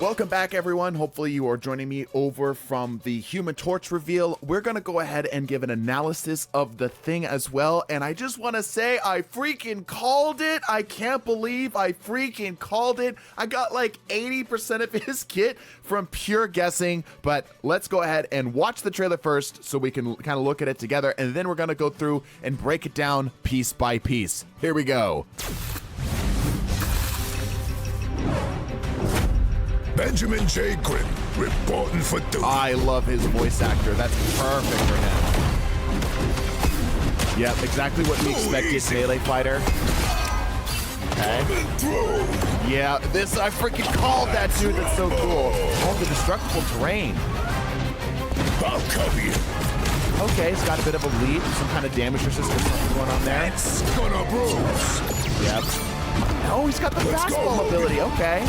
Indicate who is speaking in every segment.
Speaker 1: Welcome back, everyone. Hopefully you are joining me over from the Human Torch reveal. We're going to go ahead and give an analysis of the thing as well. And I just want to say I freaking called it. I can't believe I freaking called it. I got like 80% of his kit from pure guessing. But let's go ahead and watch the trailer first so we can kind of look at it together. And then we're going to go through and break it down piece by piece. Here we go.
Speaker 2: Benjamin J. Grimm, reporting for duty.
Speaker 1: I love his voice actor. That's perfect for him. Yep, exactly what we expected, melee fighter. Okay. Yeah, this, I freaking called that, dude. That's so cool. Oh, the destructible terrain.
Speaker 2: I'll cover you.
Speaker 1: Okay, it's got a bit of a lead, some kind of damage resistance going on there.
Speaker 2: It's gonna bruise.
Speaker 1: Yep. Oh, he's got the fastball ability. Okay.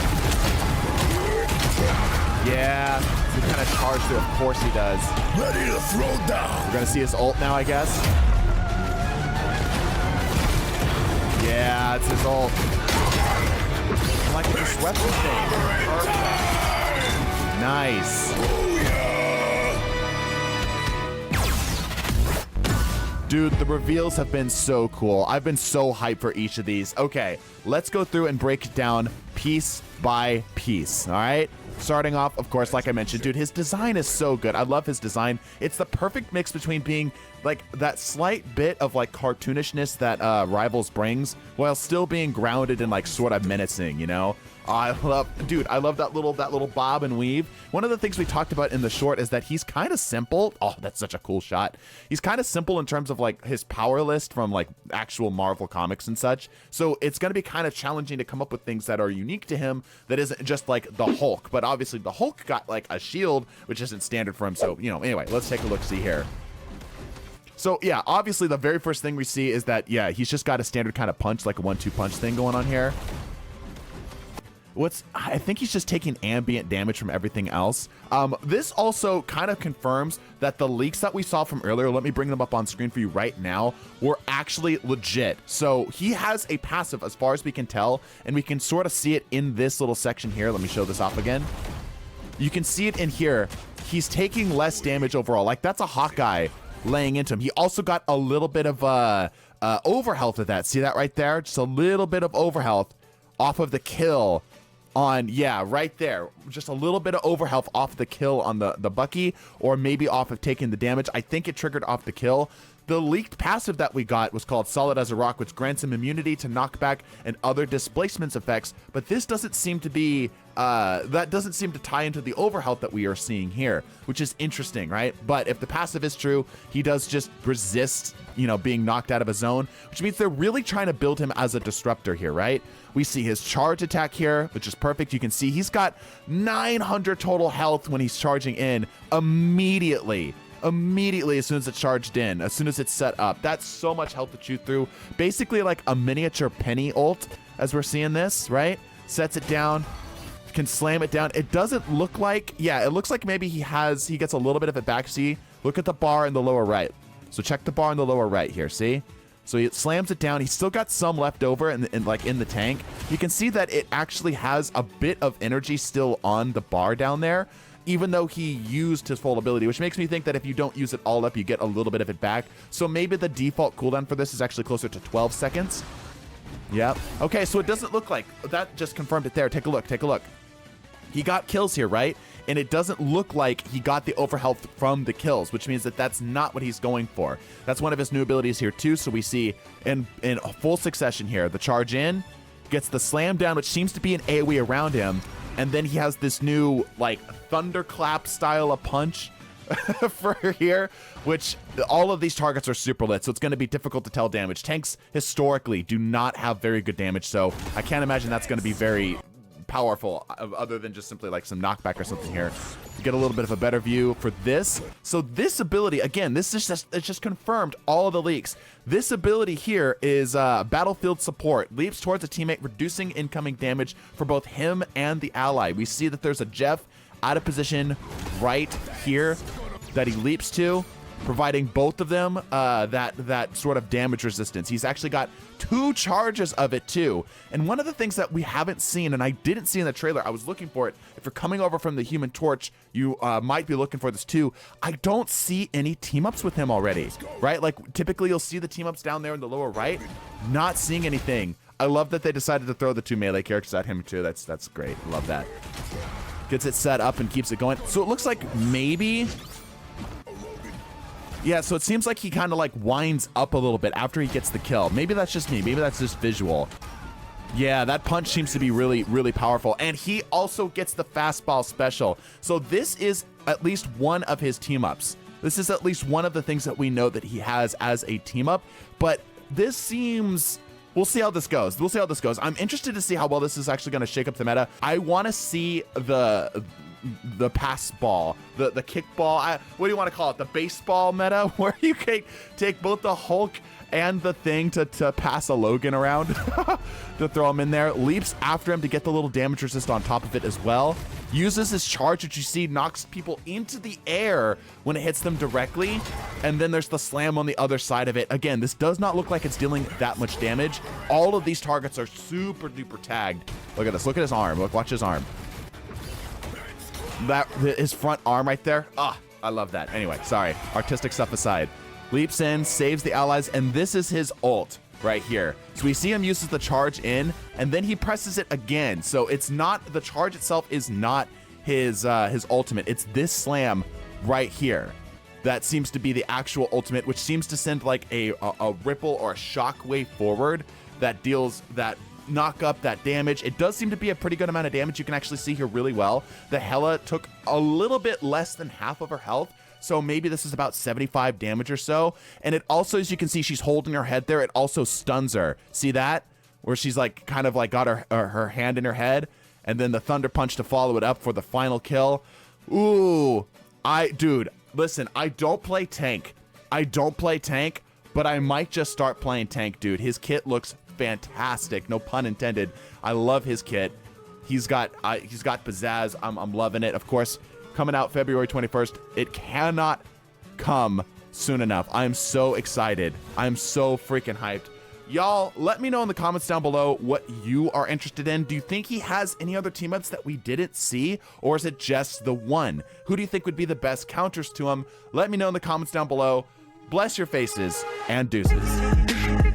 Speaker 1: Yeah, he kind of charged through. Of course he does.
Speaker 2: Ready to throw down.
Speaker 1: We're gonna see his ult now, I guess. Yeah, it's his ult. I like the swept thing. Perfect. Nice. Dude, the reveals have been so cool. I've been so hyped for each of these. Okay, let's go through and break it down piece by piece, all right? Starting off, of course, like I mentioned, dude, his design is so good. I love his design. It's the perfect mix between being like that slight bit of like cartoonishness that Rivals brings while still being grounded and like sort of menacing, you know? I love that little bob and weave. One of the things we talked about in the short is that he's kind of simple. Oh, that's such a cool shot. He's kind of simple in terms of like his power list from like actual Marvel comics and such. So it's going to be kind of challenging to come up with things that are unique to him that isn't just like the Hulk. But obviously the Hulk got like a shield, which isn't standard for him. So, you know, anyway, let's take a look, see here. So yeah, obviously the very first thing we see is that, yeah, he's just got a standard kind of punch, like a 1-2 punch thing going on here. I think he's just taking ambient damage from everything else. This also kind of confirms that the leaks that we saw from earlier, let me bring them up on screen for you right now, were actually legit. So he has a passive as far as we can tell, and we can sort of see it in this little section here. Let me show this off again. You can see it in here. He's taking less damage overall. Like that's a Hawkeye laying into him. He also got a little bit of overhealth with that. See that right there? Just a little bit of overhealth off of the kill on, yeah, right there. Just a little bit of overhealth off the kill on the Bucky, or maybe off of taking the damage. I think it triggered off the kill. The leaked passive that we got was called Solid as a Rock, which grants him immunity to knockback and other displacements effects, but this doesn't seem to be, that doesn't seem to tie into the overhealth that we are seeing here, which is interesting, right? But if the passive is true, he does just resist, you know, being knocked out of a zone, which means they're really trying to build him as a disruptor here, right? We see his charge attack here, which is perfect. You can see he's got 900 total health when he's charging in immediately as soon as it's charged in, as soon as it's set up. That's so much health to chew through. Basically like a miniature penny ult as we're seeing this, right? Sets it down, can slam it down. It doesn't look like, yeah, it looks like maybe he gets a little bit of it back. See, look at the bar in the lower right. So check the bar in the lower right here, see? So he slams it down. He's still got some left over in the tank. You can see that it actually has a bit of energy still on the bar down there, even though he used his full ability, which makes me think that if you don't use it all up, you get a little bit of it back. So maybe the default cooldown for this is actually closer to 12 seconds. Yep. Okay, so it doesn't look like, that just confirmed it there. Take a look, take a look. He got kills here, right? And it doesn't look like he got the overhealth from the kills, which means that that's not what he's going for. That's one of his new abilities here too. So we see in full succession here, the charge in, gets the slam down, which seems to be an AoE around him. And then he has this new like thunderclap style of punch for here, which all of these targets are super lit, so it's going to be difficult to tell damage. Tanks historically do not have very good damage, so I can't imagine that's going to be very powerful other than just simply like some knockback or something here. You get a little bit of a better view for this. So this ability, again, this is just, it's just confirmed all of the leaks. This ability here is battlefield support. Leaps towards a teammate, reducing incoming damage for both him and the ally. We see that there's a Jeff out of position right here that he leaps to. providing both of them that sort of damage resistance. He's actually got 2 charges of it too. And one of the things that we haven't seen, and I didn't see in the trailer, I was looking for it. If you're coming over from the Human Torch, you might be looking for this too. I don't see any team-ups with him already, right? Like typically you'll see the team-ups down there in the lower right. Not seeing anything. I love that they decided to throw the 2 melee characters at him too. That's great. Love that. Gets it set up and keeps it going. So it looks like maybe... Yeah, so it seems like he kind of like winds up a little bit after he gets the kill. Maybe that's just me. Maybe that's just visual. Yeah, that punch seems to be really, really powerful. And he also gets the fastball special. So this is at least one of his team-ups. This is at least one of the things that we know that he has as a team-up. But this seems... We'll see how this goes. We'll see how this goes. I'm interested to see how well this is actually going to shake up the meta. I want to see the pass ball, the kick ball. What do you want to call it? The baseball meta, where you can take both the Hulk and the Thing to pass a Logan around to throw him in there. Leaps after him to get the little damage resist on top of it as well. Uses his charge, which you see knocks people into the air when it hits them directly. And then there's the slam on the other side of it. Again, this does not look like it's dealing that much damage. All of these targets are super duper tagged. Look at this. Look at his arm. Look, watch his arm. His front arm right there. Ah, I love that. Anyway, sorry. Artistic stuff aside. Leaps in, saves the allies, and this is his ult right here. So we see him uses the charge in, and then he presses it again. So it's not, the charge itself is not his ultimate. It's this slam right here. That seems to be the actual ultimate, which seems to send like a ripple or a shock wave forward that deals that knock up that damage. It does seem to be a pretty good amount of damage. You can actually see here really well. The Hela took a little bit less than half of her health. So maybe this is about 75 damage or so. And it also, as you can see, she's holding her head there. It also stuns her. See that? Where she's like kind of like got her hand in her head. And then the Thunder Punch to follow it up for the final kill. Ooh. Dude, listen, I don't play tank. But I might just start playing tank, dude. His kit looks fantastic. No pun intended. I love his kit. He's got pizzazz. I'm loving it. Of course, coming out February 21st. It cannot come soon enough. I'm so excited. I'm so freaking hyped. Y'all, let me know in the comments down below what you are interested in. Do you think he has any other team-ups that we didn't see? Or is it just the one? Who do you think would be the best counters to him? Let me know in the comments down below. Bless your faces and deuces.